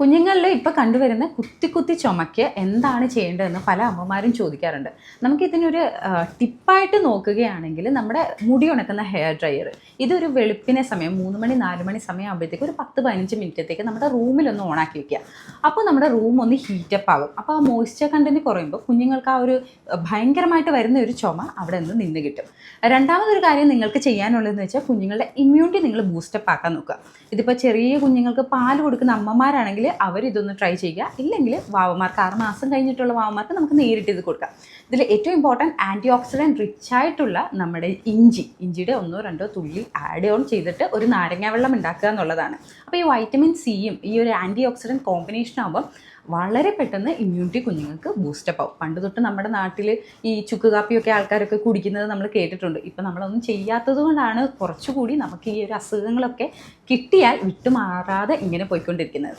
കുഞ്ഞുങ്ങളിൽ ഇപ്പോൾ കണ്ടുവരുന്ന കുത്തി ചുമയ്ക്ക് എന്താണ് ചെയ്യേണ്ടതെന്ന് പല അമ്മമാരും ചോദിക്കാറുണ്ട്. നമുക്കിതിനൊരു ടിപ്പായിട്ട് നോക്കുകയാണെങ്കിൽ നമ്മുടെ മുടി ഉണക്കുന്ന ഹെയർ ഡ്രയർ ഇതൊരു വെളുപ്പിനെ സമയം 3 മണി 4 മണി സമയമാകുമ്പോഴത്തേക്ക് ഒരു 10-15 മിനിറ്റത്തേക്ക് നമ്മുടെ റൂമിലൊന്ന് ഓണാക്കി വയ്ക്കുക. അപ്പോൾ നമ്മുടെ റൂം ഒന്ന് ഹീറ്റപ്പ് ആകും. അപ്പോൾ ആ മോയ്സ്ചർ കണ്ടൻറ്റ് കുറയുമ്പോൾ കുഞ്ഞുങ്ങൾക്ക് ആ ഒരു ഭയങ്കരമായിട്ട് വരുന്ന ഒരു ചുമ അവിടെ നിന്ന് കിട്ടും. രണ്ടാമതൊരു കാര്യം നിങ്ങൾക്ക് ചെയ്യാനുള്ളതെന്ന് വെച്ചാൽ കുഞ്ഞുങ്ങളുടെ ഇമ്മ്യൂണിറ്റി നിങ്ങൾ ബൂസ്റ്റപ്പ് ആക്കാൻ നോക്കുക. ഇതിപ്പോൾ ചെറിയ കുഞ്ഞുങ്ങൾക്ക് പാൽ കൊടുക്കുന്ന അമ്മമാരാണെങ്കിൽ അവരിതൊന്ന് ട്രൈ ചെയ്യുക. ഇല്ലെങ്കിൽ വാവമാർക്ക് 6 മാസം കഴിഞ്ഞിട്ടുള്ള വാവമാർക്ക് നമുക്ക് നേരിട്ട് ഇത് കൊടുക്കാം. ഇതിൽ ഏറ്റവും ഇമ്പോർട്ടൻറ്റ് ആൻറ്റി ഓക്സിഡൻറ്റ് റിച്ച് ആയിട്ടുള്ള നമ്മുടെ ഇഞ്ചിയുടെ 1-2 തുള്ളി ആഡ് ഓൺ ചെയ്തിട്ട് ഒരു നാരങ്ങ വെള്ളം ഉണ്ടാക്കുക എന്നുള്ളതാണ്. അപ്പോൾ ഈ വൈറ്റമിൻ സിയും ഈ ഒരു ആൻറ്റി ഓക്സിഡൻറ്റ് കോമ്പിനേഷൻ ആകുമ്പോൾ വളരെ പെട്ടെന്ന് ഇമ്മ്യൂണിറ്റി കുഞ്ഞുങ്ങൾക്ക് ബൂസ്റ്റപ്പ് ആവും. പണ്ട് തൊട്ട് നമ്മുടെ നാട്ടിൽ ഈ ചുക്ക് കാപ്പിയൊക്കെ ആൾക്കാരൊക്കെ കുടിക്കുന്നത് നമ്മൾ കേട്ടിട്ടുണ്ട്. ഇപ്പം നമ്മളൊന്നും ചെയ്യാത്തത് കൊണ്ടാണ് കുറച്ചുകൂടി നമുക്ക് ഈ ഒരു അസുഖങ്ങളൊക്കെ കിട്ടിയാൽ വിട്ടുമാറാതെ ഇങ്ങനെ പോയിക്കൊണ്ടിരിക്കുന്നത്.